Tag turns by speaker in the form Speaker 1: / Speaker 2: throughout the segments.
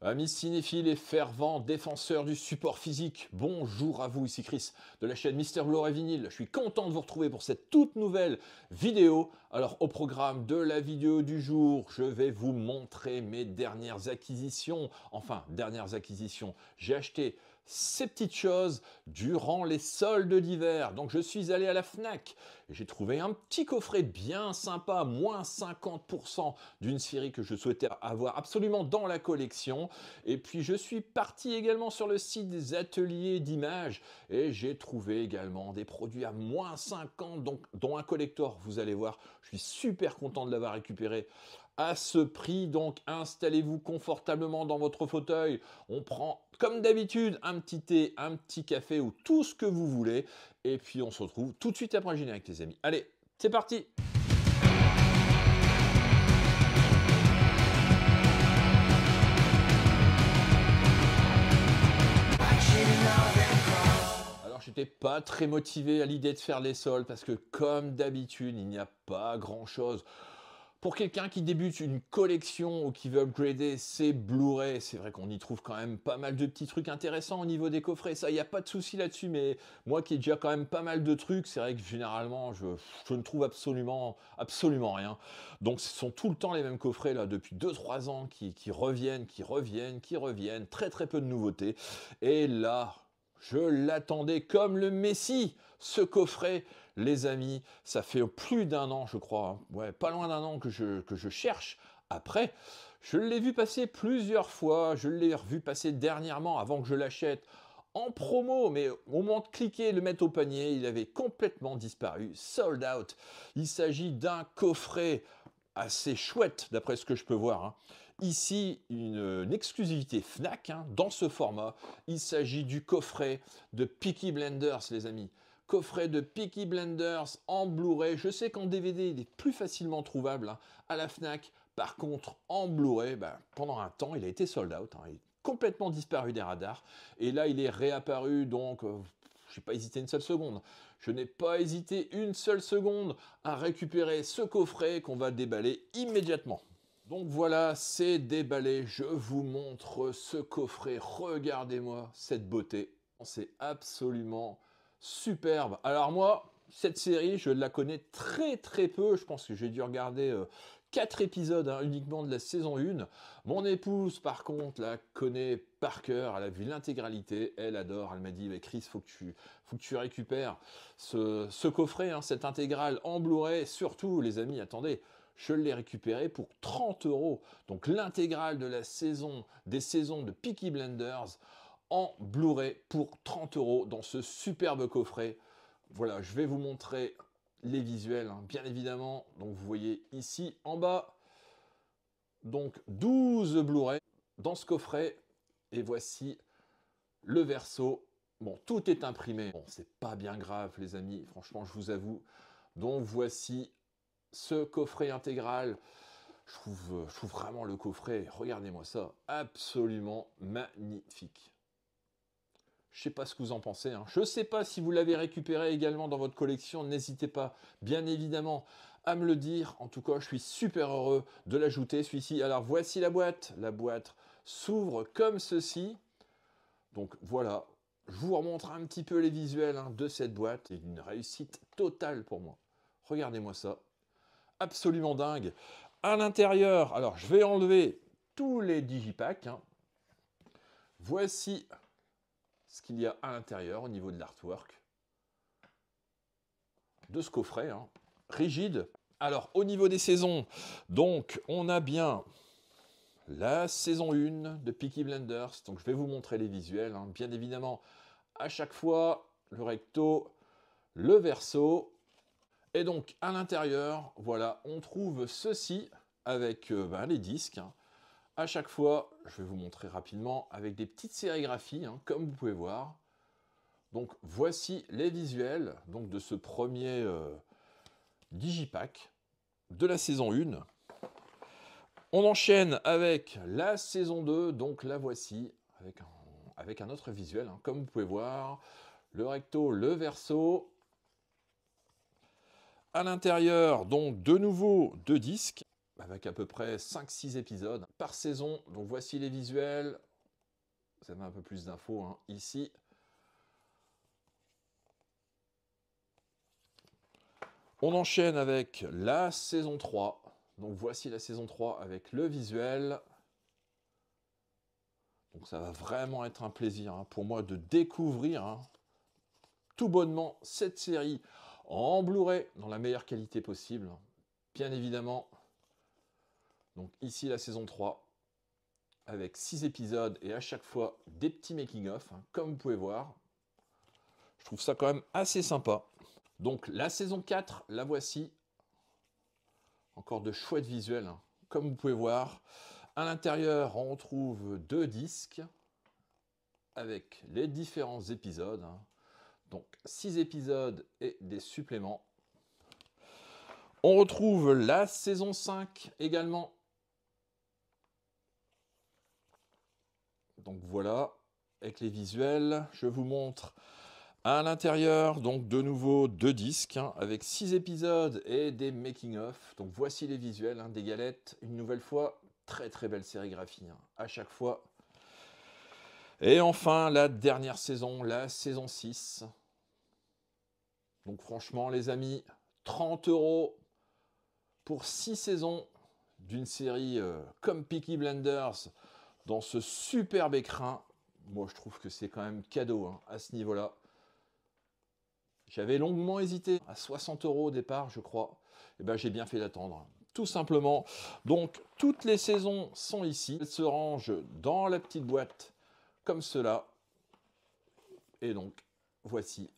Speaker 1: Amis cinéphiles et fervents défenseurs du support physique, bonjour à vous, ici Chris de la chaîne Mister Blu-ray Vinyl. Je suis content de vous retrouver pour cette toute nouvelle vidéo. Alors au programme de la vidéo du jour, je vais vous montrer mes dernières acquisitions. Enfin, dernières acquisitions. J'ai acheté ces petites choses durant les soldes d'hiver. Donc je suis allé à la Fnac et j'ai trouvé un petit coffret bien sympa, moins 50% d'une série que je souhaitais avoir absolument dans la collection. Et puis je suis parti également sur le site des ateliers d'images et j'ai trouvé également des produits à moins 50, donc, dont un collector, vous allez voir. Je suis super content de l'avoir récupéré à ce prix. Donc installez-vous confortablement dans votre fauteuil. On prend comme d'habitude un petit thé, un petit café ou tout ce que vous voulez. Et puis on se retrouve tout de suite après le générique les amis. Allez, c'est parti! Alors j'étais pas très motivé à l'idée de faire les soldes parce que comme d'habitude il n'y a pas grand chose. Pour quelqu'un qui débute une collection ou qui veut upgrader ses Blu-ray, c'est vrai qu'on y trouve quand même pas mal de petits trucs intéressants au niveau des coffrets. Ça, il n'y a pas de souci là-dessus, mais moi qui ai déjà quand même pas mal de trucs, c'est vrai que généralement, je ne trouve absolument rien. Donc ce sont tout le temps les mêmes coffrets, là, depuis 2-3 ans, qui reviennent. Très peu de nouveautés. Et là, je l'attendais comme le Messie, ce coffret. Les amis, ça fait plus d'un an, je crois, hein. Ouais, pas loin d'un an que je cherche. Après, je l'ai vu passer plusieurs fois, je l'ai revu passer dernièrement avant que je l'achète en promo, mais au moment de cliquer et le mettre au panier, il avait complètement disparu, sold out. Il s'agit d'un coffret assez chouette, d'après ce que je peux voir, hein. Ici, une exclusivité Fnac, hein, dans ce format. Il s'agit du coffret de Peaky Blinders, les amis. Coffret de Peaky Blinders en Blu-ray. Je sais qu'en DVD, il est plus facilement trouvable, hein, à la Fnac. Par contre, en Blu-ray, pendant un temps, il a été sold out, hein. Il est complètement disparu des radars. Et là, il est réapparu, donc je n'ai pas hésité une seule seconde. Je n'ai pas hésité une seule seconde à récupérer ce coffret qu'on va déballer immédiatement. Donc voilà, c'est déballé. Je vous montre ce coffret. Regardez-moi cette beauté. C'est absolument superbe. Alors moi, cette série, je la connais très peu. Je pense que j'ai dû regarder 4 épisodes, hein, uniquement de la saison 1. Mon épouse, par contre, la connaît par cœur. Elle a vu l'intégralité. Elle adore. Elle m'a dit, mais Chris, faut que tu récupères ce coffret, hein, cette intégrale en Blu-ray. Surtout, les amis, attendez, je l'ai récupéré pour 30 euros. Donc l'intégrale de la saison, des saisons de Peaky Blinders en Blu-ray pour 30 euros dans ce superbe coffret. Voilà, je vais vous montrer les visuels, hein, bien évidemment. Donc vous voyez ici en bas, donc 12 Blu-ray dans ce coffret. Et voici le verso. Bon, tout est imprimé. Bon, c'est pas bien grave, les amis, franchement, je vous avoue. Donc voici ce coffret intégral. Je trouve vraiment le coffret, regardez-moi ça, absolument magnifique. Je ne sais pas ce que vous en pensez, hein. Je ne sais pas si vous l'avez récupéré également dans votre collection. N'hésitez pas, bien évidemment, à me le dire. En tout cas, je suis super heureux de l'ajouter, celui-ci. Alors, voici la boîte. La boîte s'ouvre comme ceci. Donc, voilà. Je vous remontre un petit peu les visuels, hein, de cette boîte. C'est une réussite totale pour moi. Regardez-moi ça. Absolument dingue. À l'intérieur, alors, je vais enlever tous les digipacks, hein. Voici ce qu'il y a à l'intérieur au niveau de l'artwork de ce coffret, hein, rigide. Alors, au niveau des saisons, donc, on a bien la saison 1 de Peaky Blinders. Donc, je vais vous montrer les visuels, hein. Bien évidemment, à chaque fois, le recto, le verso. Et donc, à l'intérieur, voilà, on trouve ceci avec les disques, hein. À chaque fois, je vais vous montrer rapidement, avec des petites sérigraphies, hein, comme vous pouvez voir. Donc voici les visuels donc, de ce premier digipack de la saison 1. On enchaîne avec la saison 2, donc la voici, avec un autre visuel, hein, comme vous pouvez voir. Le recto, le verso. À l'intérieur, donc de nouveau deux disques. avec à peu près 5-6 épisodes par saison. Donc voici les visuels. Vous avez un peu plus d'infos hein, ici. On enchaîne avec la saison 3. Donc voici la saison 3 avec le visuel. Donc ça va vraiment être un plaisir hein, pour moi de découvrir hein, tout bonnement cette série en Blu-ray dans la meilleure qualité possible. Bien évidemment. Donc ici la saison 3 avec 6 épisodes et à chaque fois des petits making-of, hein, comme vous pouvez voir. Je trouve ça quand même assez sympa. Donc la saison 4, la voici. Encore de chouettes visuels, hein. Comme vous pouvez voir. À l'intérieur, on trouve 2 disques avec les différents épisodes. Hein. Donc 6 épisodes et des suppléments. On retrouve la saison 5 également. Donc voilà, avec les visuels, je vous montre à l'intérieur, donc de nouveau 2 disques, hein, avec 6 épisodes et des making-of. Donc voici les visuels hein, des galettes, une nouvelle fois, très très belle sérigraphie, hein, à chaque fois. Et enfin, la dernière saison, la saison 6. Donc franchement, les amis, 30 € pour 6 saisons d'une série comme Peaky Blinders, dans ce superbe écrin. Moi, je trouve que c'est quand même cadeau hein, à ce niveau-là. J'avais longuement hésité, à 60 € au départ, je crois. Et ben, j'ai bien fait d'attendre, tout simplement. Donc, toutes les saisons sont ici. Elles se rangent dans la petite boîte, comme cela. Et donc, voici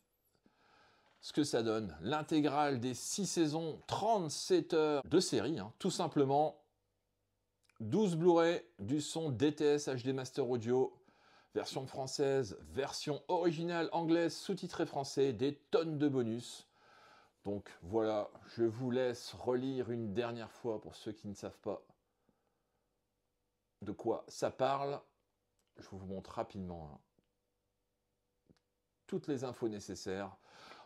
Speaker 1: ce que ça donne. L'intégrale des 6 saisons, 37 heures de série, hein, tout simplement. 12 Blu-ray, du son DTS HD Master Audio, version française, version originale anglaise, sous-titré français, des tonnes de bonus. Donc voilà, je vous laisse relire une dernière fois pour ceux qui ne savent pas de quoi ça parle. Je vous montre rapidement hein, toutes les infos nécessaires.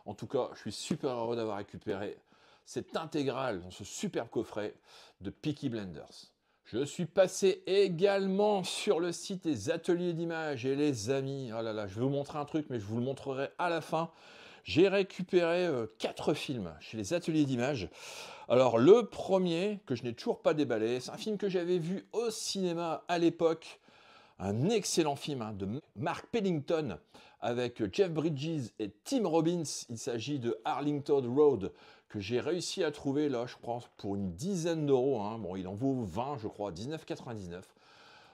Speaker 1: En tout cas, je suis super heureux d'avoir récupéré cette intégrale dans ce superbe coffret de Peaky Blinders. Je suis passé également sur le site des ateliers d'images et les amis, oh là là, je vais vous montrer un truc, mais je vous le montrerai à la fin. J'ai récupéré 4 films chez les ateliers d'images. Alors le premier, que je n'ai toujours pas déballé, c'est un film que j'avais vu au cinéma à l'époque. Un excellent film hein, de Mark Pennington avec Jeff Bridges et Tim Robbins. Il s'agit de Arlington Road, que j'ai réussi à trouver là, je pense, pour une dizaine d'euros. Hein. Bon, il en vaut 20, je crois, 19,99.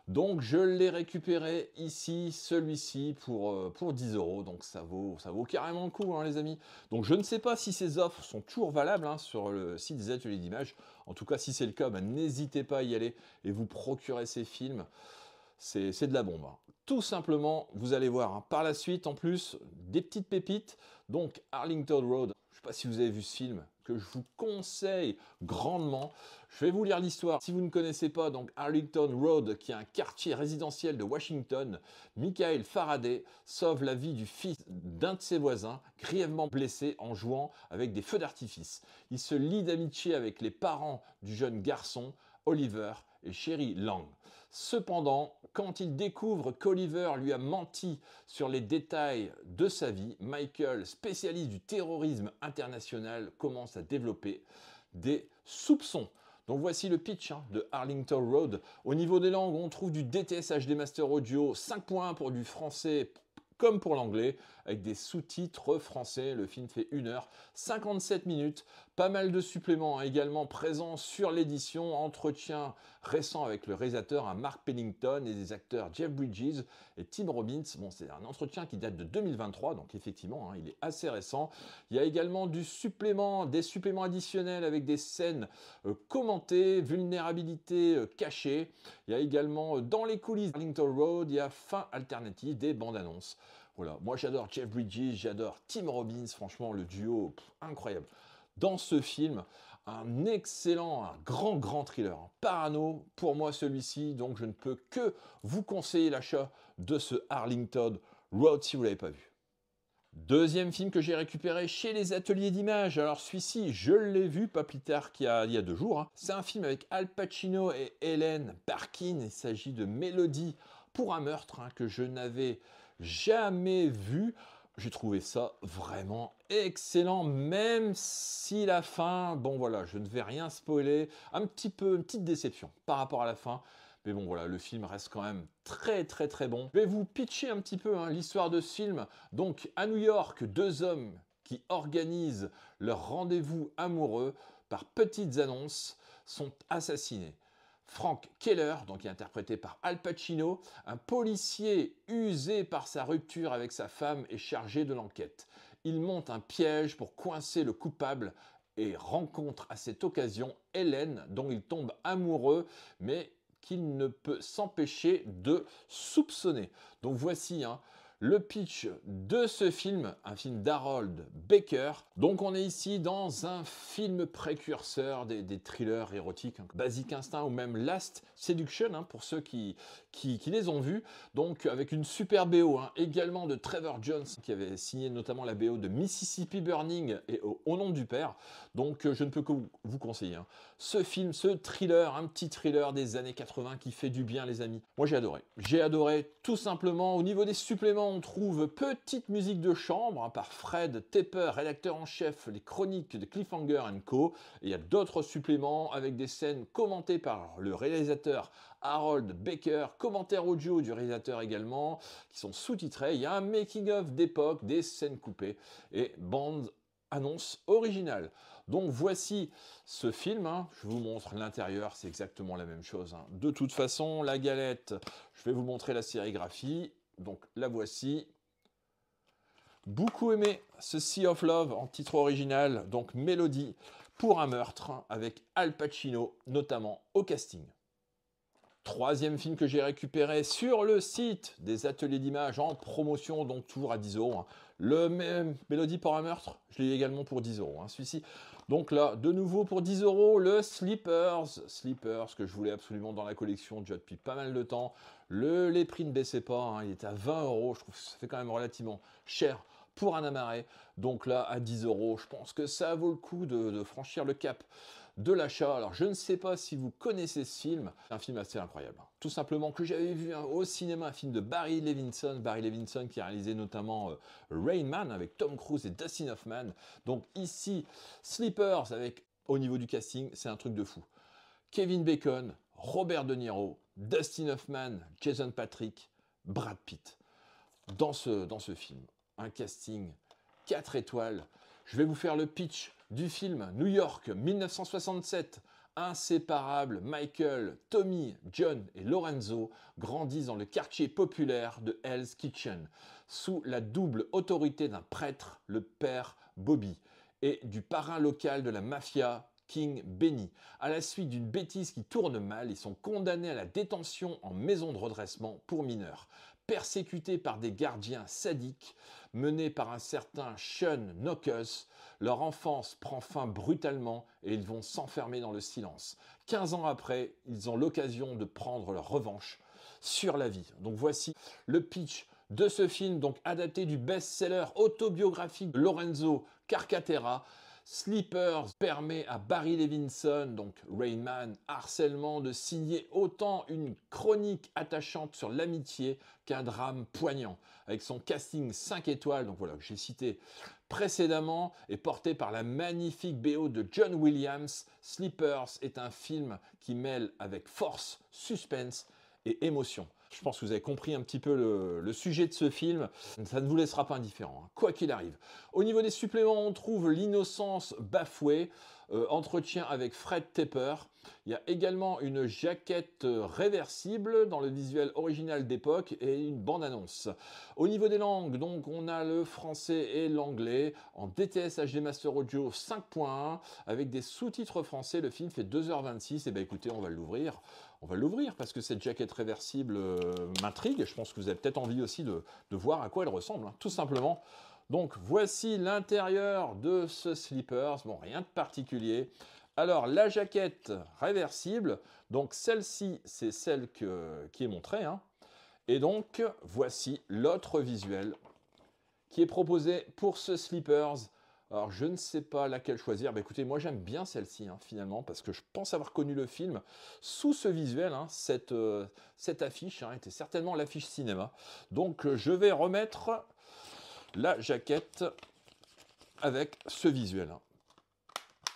Speaker 1: Donc je l'ai récupéré ici, celui-ci, pour 10 €. Donc ça vaut carrément le coup, hein, les amis. Donc je ne sais pas si ces offres sont toujours valables hein, sur le site des ateliers d'images. En tout cas, si c'est le cas, ben, n'hésitez pas à y aller et vous procurer ces films. C'est de la bombe. Hein. Tout simplement, vous allez voir, hein, par la suite, en plus, des petites pépites. Donc Arlington Road, je ne sais pas si vous avez vu ce film, que je vous conseille grandement. Je vais vous lire l'histoire. Si vous ne connaissez pas, donc Arlington Road, qui est un quartier résidentiel de Washington, Michael Faraday sauve la vie du fils d'un de ses voisins, grièvement blessé en jouant avec des feux d'artifice. Il se lie d'amitié avec les parents du jeune garçon, Oliver et Sherry Lang. Cependant, quand il découvre qu'Oliver lui a menti sur les détails de sa vie, Michael, spécialiste du terrorisme international, commence à développer des soupçons. Donc voici le pitch hein, de Arlington Road. Au niveau des langues, on trouve du DTS HD Master Audio 5.1 pour du français comme pour l'anglais, avec des sous-titres français. Le film fait 1 heure 57 minutes. Pas mal de suppléments hein, également présents sur l'édition. Entretien récent avec le réalisateur hein, Mark Pennington et des acteurs Jeff Bridges et Tim Robbins. Bon, c'est un entretien qui date de 2023, donc effectivement, hein, il est assez récent. Il y a également des suppléments additionnels avec des scènes commentées, vulnérabilité cachée. Il y a également dans les coulisses d'Arlington Road, il y a fin alternative des bandes annonces. Voilà, moi j'adore Jeff Bridges, j'adore Tim Robbins, franchement le duo incroyable. Dans ce film, un excellent, un grand thriller, un parano pour moi celui-ci, donc je ne peux que vous conseiller l'achat de ce Arlington Road si vous ne l'avez pas vu. Deuxième film que j'ai récupéré chez les ateliers d'images. Alors celui-ci, je l'ai vu pas plus tard qu'il y a 2 jours, hein. C'est un film avec Al Pacino et Helen Barkin. Il s'agit de Mélodie pour un meurtre, hein, que je n'avais jamais vu. J'ai trouvé ça vraiment excellent, même si la fin, bon voilà, je ne vais rien spoiler, un petit peu, une petite déception par rapport à la fin. Mais bon voilà, le film reste quand même très très très bon. Je vais vous pitcher un petit peu, hein, l'histoire de ce film. Donc à New York, 2 hommes qui organisent leur rendez-vous amoureux par petites annonces sont assassinés. Frank Keller, donc qui est interprété par Al Pacino, un policier usé par sa rupture avec sa femme, est chargé de l'enquête. Il monte un piège pour coincer le coupable et rencontre à cette occasion Hélène, dont il tombe amoureux, mais qu'il ne peut s'empêcher de soupçonner. Donc voici, hein, le pitch de ce film, un film d'Harold Baker. Donc on est ici dans un film précurseur des thrillers érotiques, hein, Basic Instinct ou même Last Seduction, hein, pour ceux qui les ont vus. Donc avec une super BO, hein, également de Trevor Jones, qui avait signé notamment la BO de Mississippi Burning et Au nom du père. Donc je ne peux que vous conseiller, hein, ce film, ce thriller, un petit thriller des années 80 qui fait du bien, les amis. Moi j'ai adoré. J'ai adoré tout simplement. Au niveau des suppléments, on trouve petite musique de chambre, hein, par Fred Tepper, rédacteur en chef, les chroniques de Cliffhanger Co. Et il y a d'autres suppléments avec des scènes commentées par le réalisateur Harold Baker, commentaires audio du réalisateur également, qui sont sous-titrés. Il y a un making-of d'époque, des scènes coupées et bande annonce originale. Donc voici ce film, hein. Je vous montre l'intérieur, c'est exactement la même chose, hein. De toute façon, la galette, je vais vous montrer la sérigraphie. Donc la voici. Beaucoup aimé ce Sea of Love en titre original, donc Mélodie pour un meurtre, avec Al Pacino notamment au casting. Troisième film que j'ai récupéré sur le site des ateliers d'images en promotion, donc toujours à 10 €, hein. Le même Mélodie pour un meurtre, je l'ai également pour 10 €, hein, celui-ci. Donc là, de nouveau pour 10 €, le Sleepers, que je voulais absolument dans la collection déjà depuis pas mal de temps. Les prix ne baissaient pas, hein, il était à 20 €, je trouve que ça fait quand même relativement cher pour un amarré. Donc là, à 10 €, je pense que ça vaut le coup de franchir le cap de l'achat. Alors je ne sais pas si vous connaissez ce film, c'est un film assez incroyable, hein. Tout simplement que j'avais vu, hein, au cinéma, un film de Barry Levinson qui a réalisé notamment Rain Man avec Tom Cruise et Dustin Hoffman. Donc ici, Sleepers avec, au niveau du casting, c'est un truc de fou. Kevin Bacon, Robert De Niro, Dustin Hoffman, Jason Patric, Brad Pitt. Dans ce film, un casting 4 étoiles. Je vais vous faire le pitch du film. New York, 1967. Inséparables, Michael, Tommy, John et Lorenzo grandissent dans le quartier populaire de Hell's Kitchen, sous la double autorité d'un prêtre, le père Bobby, et du parrain local de la mafia, King Benny. À la suite d'une bêtise qui tourne mal, ils sont condamnés à la détention en maison de redressement pour mineurs. Persécutés par des gardiens sadiques, menés par un certain Sean Knockers, leur enfance prend fin brutalement et ils vont s'enfermer dans le silence. 15 ans après, ils ont l'occasion de prendre leur revanche sur la vie. Donc voici le pitch de ce film, donc adapté du best-seller autobiographique de Lorenzo Carcaterra. Sleepers permet à Barry Levinson, donc Rain Man, harcèlement, de signer autant une chronique attachante sur l'amitié qu'un drame poignant. Avec son casting 5 étoiles, donc voilà, que j'ai cité précédemment, et porté par la magnifique BO de John Williams, Sleepers est un film qui mêle avec force, suspense et émotion. Je pense que vous avez compris un petit peu le sujet de ce film. Ça ne vous laissera pas indifférent, hein, quoi qu'il arrive. Au niveau des suppléments, on trouve L'innocence bafouée, entretien avec Fred Tepper. Il y a également une jaquette réversible dans le visuel original d'époque et une bande-annonce. Au niveau des langues, donc, on a le français et l'anglais en DTS HD Master Audio 5.1 avec des sous-titres français. Le film fait 2h26. Et bien écoutez, on va l'ouvrir. On va l'ouvrir parce que cette jaquette réversible m'intrigue. Je pense que vous avez peut-être envie aussi de voir à quoi elle ressemble, hein, tout simplement. Donc voici l'intérieur de ce Sleepers. Bon, rien de particulier. Alors la jaquette réversible, donc celle-ci, c'est celle qui est montrée, hein. Et donc voici l'autre visuel qui est proposée pour ce Sleepers. Alors, je ne sais pas laquelle choisir. Bah, écoutez, moi, j'aime bien celle-ci, hein, finalement, parce que je pense avoir connu le film sous ce visuel. Hein. Cette affiche hein, était certainement l'affiche cinéma. Donc, je vais remettre la jaquette avec ce visuel. Hein.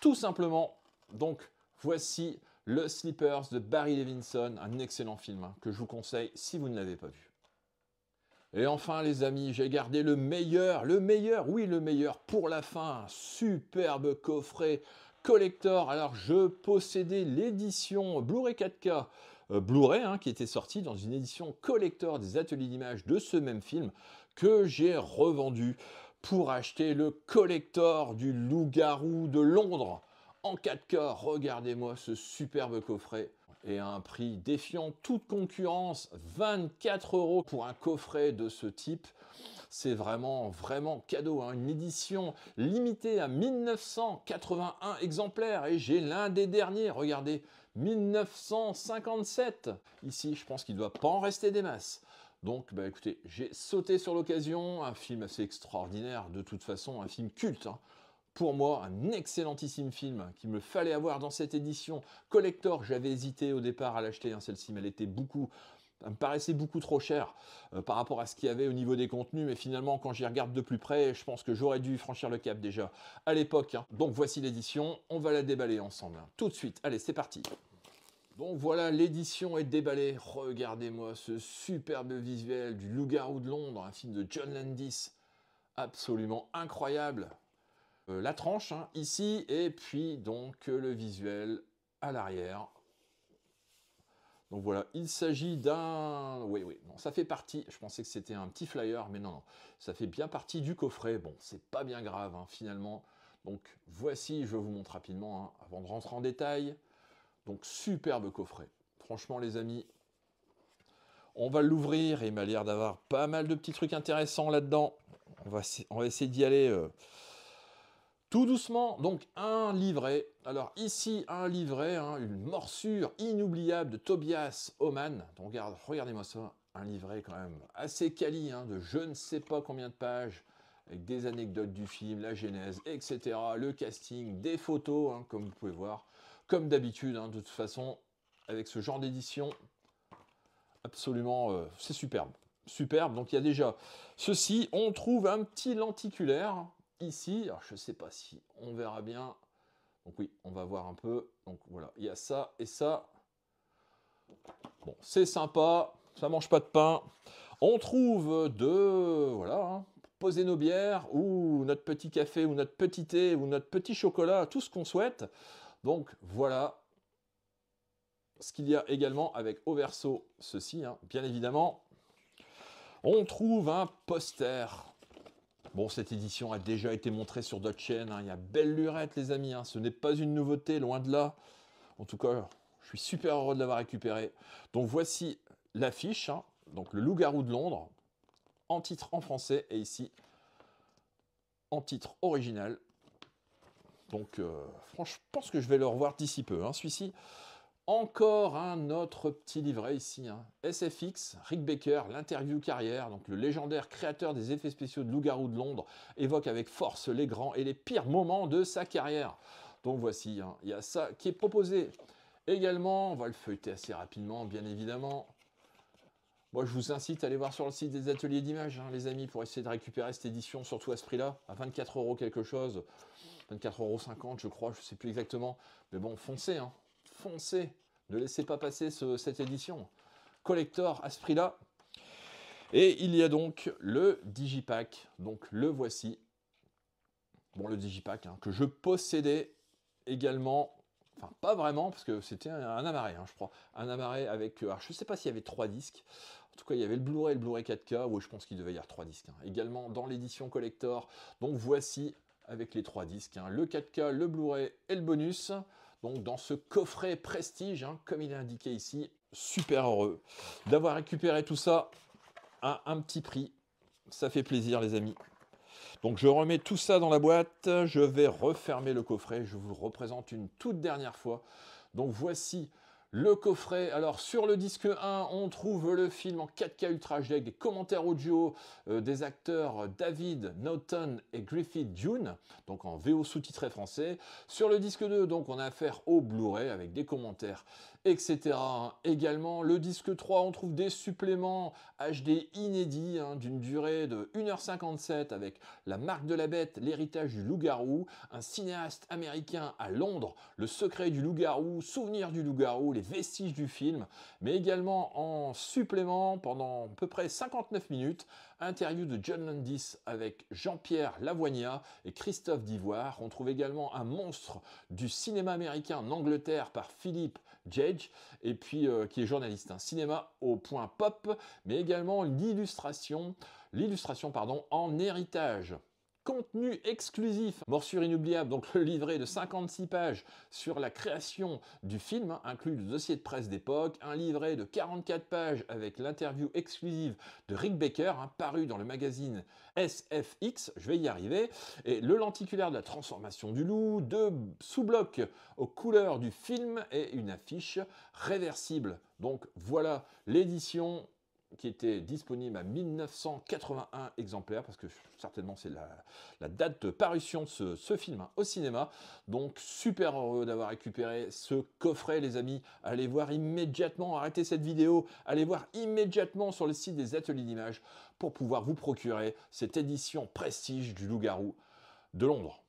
Speaker 1: Tout simplement. Donc, voici le Sleepers de Barry Levinson, un excellent film hein, que je vous conseille si vous ne l'avez pas vu. Et enfin, les amis, j'ai gardé le meilleur, oui, le meilleur pour la fin. Un superbe coffret collector. Alors, je possédais l'édition Blu-ray 4K Blu-ray, hein, qui était sortie dans une édition collector des ateliers d'images de ce même film, que j'ai revendu pour acheter le collector du Loup-garou de Londres en 4K. Regardez-moi ce superbe coffret. Et à un prix défiant toute concurrence, 24 € pour un coffret de ce type. C'est vraiment, vraiment cadeau. Hein. Une édition limitée à 1981 exemplaires. Et j'ai l'un des derniers, regardez, 1957. Ici, je pense qu'il ne doit pas en rester des masses. Donc, bah, écoutez, j'ai sauté sur l'occasion. Un film assez extraordinaire, de toute façon, un film culte. Hein. Pour moi, un excellentissime film qu'il me fallait avoir dans cette édition collector. J'avais hésité au départ à l'acheter, hein, celle-ci, mais elle me paraissait beaucoup trop chère par rapport à ce qu'il y avait au niveau des contenus. Mais finalement, quand j'y regarde de plus près, je pense que j'aurais dû franchir le cap déjà à l'époque. Hein. Donc voici l'édition, on va la déballer ensemble. Hein. Tout de suite, allez, c'est parti. Donc voilà, l'édition est déballée. Regardez-moi ce superbe visuel du Loup-garou de Londres, un film de John Landis, absolument incroyable. La tranche hein, ici, et puis donc le visuel à l'arrière. Donc voilà, il s'agit d'un... Oui, non, ça fait partie, je pensais que c'était un petit flyer, mais non, ça fait bien partie du coffret. Bon, c'est pas bien grave, hein, finalement. Donc voici, je vous montre rapidement, hein, avant de rentrer en détail. Donc superbe coffret. Franchement, les amis, on va l'ouvrir, et il m'a l'air d'avoir pas mal de petits trucs intéressants là-dedans. On va essayer d'y aller... tout doucement, donc un livret. Alors ici, un livret, hein, une morsure inoubliable de Tobias Oman. Donc regardez-moi ça, un livret quand même assez quali, hein, de je ne sais pas combien de pages, avec des anecdotes du film, la genèse, etc. Le casting, des photos, hein, comme vous pouvez voir. Comme d'habitude, hein, de toute façon, avec ce genre d'édition, absolument, c'est superbe. Superbe, donc il y a déjà ceci, on trouve un petit lenticulaire, ici, alors je ne sais pas si on verra bien, donc oui, on va voir un peu, donc voilà, il y a ça et ça, bon, c'est sympa, ça mange pas de pain, on trouve voilà, hein, poser nos bières, ou notre petit café, ou notre petit thé, ou notre petit chocolat, tout ce qu'on souhaite, donc voilà, ce qu'il y a également avec au verso, ceci, hein, bien évidemment, on trouve un poster. Bon, cette édition a déjà été montrée sur d'autres chaînes. Hein. Il y a belle lurette, les amis. Hein. Ce n'est pas une nouveauté, loin de là. En tout cas, je suis super heureux de l'avoir récupéré. Donc, voici l'affiche. Hein. Donc, le Loup-garou de Londres, en titre en français. Et ici, en titre original. Donc, franchement, je pense que je vais le revoir d'ici peu. Hein, celui-ci. Encore un autre petit livret ici, hein. SFX, Rick Baker, l'interview carrière, donc le légendaire créateur des effets spéciaux de Loup-garou de Londres, évoque avec force les grands et les pires moments de sa carrière. Donc voici, hein, il y a ça qui est proposé également, on va le feuilleter assez rapidement, bien évidemment. Moi, je vous incite à aller voir sur le site des ateliers d'images, hein, les amis, pour essayer de récupérer cette édition, surtout à ce prix-là, à 24 € quelque chose, 24,50 € je crois, je ne sais plus exactement, mais bon, foncez, hein. Foncez, ne laissez pas passer cette édition. Collector à ce prix-là. Et il y a donc le Digipack, donc le voici. Bon, le Digipack, hein, que je possédais également, enfin pas vraiment, parce que c'était un Amaray, hein, je crois. Un Amaray avec, alors je ne sais pas s'il y avait 3 disques. En tout cas, il y avait le Blu-ray et le Blu-ray 4K, où je pense qu'il devait y avoir 3 disques. Hein. Également dans l'édition collector. Donc voici, avec les 3 disques, hein, le 4K, le Blu-ray et le bonus. Donc dans ce coffret prestige, hein, comme il est indiqué ici, super heureux d'avoir récupéré tout ça à un petit prix. Ça fait plaisir, les amis. Donc je remets tout ça dans la boîte, je vais refermer le coffret, je vous le représente une toute dernière fois. Donc voici Le coffret, alors sur le disque 1, on trouve le film en 4K Ultra HD avec des commentaires audio des acteurs David Naughton et Griffith June, donc en VO sous-titré français. Sur le disque 2, donc on a affaire au Blu-ray avec des commentaires, etc. Également, le disque 3, on trouve des suppléments HD inédits d'une durée de 1h57 avec La Marque de la Bête, L'Héritage du Loup-Garou, un cinéaste américain à Londres, Le Secret du Loup-Garou, Souvenir du Loup-Garou, les vestiges du film, mais également en supplément pendant à peu près 59 minutes, interview de John Landis avec Jean-Pierre Lavoignat et Christophe Divoire. On trouve également un monstre du cinéma américain en Angleterre par Philippe Judge, et puis qui est journaliste, cinéma au point pop, mais également l'illustration en héritage. Contenu exclusif, morsure inoubliable, donc le livret de 56 pages sur la création du film, inclus le dossier de presse d'époque, un livret de 44 pages avec l'interview exclusive de Rick Baker, paru dans le magazine SFX, je vais y arriver, et le lenticulaire de la transformation du loup, deux sous-blocs aux couleurs du film et une affiche réversible. Donc voilà l'édition qui était disponible à 1981 exemplaires, parce que certainement c'est la date de parution de ce film au cinéma. Donc super heureux d'avoir récupéré ce coffret, les amis. Allez voir immédiatement, arrêtez cette vidéo, allez voir immédiatement sur le site des ateliers d'images pour pouvoir vous procurer cette édition prestige du Loup-Garou de Londres.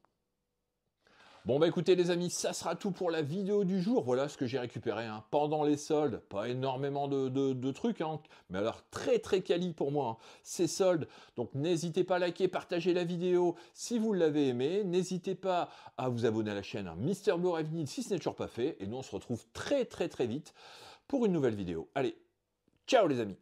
Speaker 1: Bon bah écoutez les amis, ça sera tout pour la vidéo du jour. Voilà ce que j'ai récupéré pendant les soldes. Pas énormément de trucs, mais alors très quali pour moi, ces soldes. Donc n'hésitez pas à liker, partager la vidéo si vous l'avez aimé. N'hésitez pas à vous abonner à la chaîne Mister Blu-ray Vinyl si ce n'est toujours pas fait. Et nous on se retrouve très vite pour une nouvelle vidéo. Allez, ciao les amis!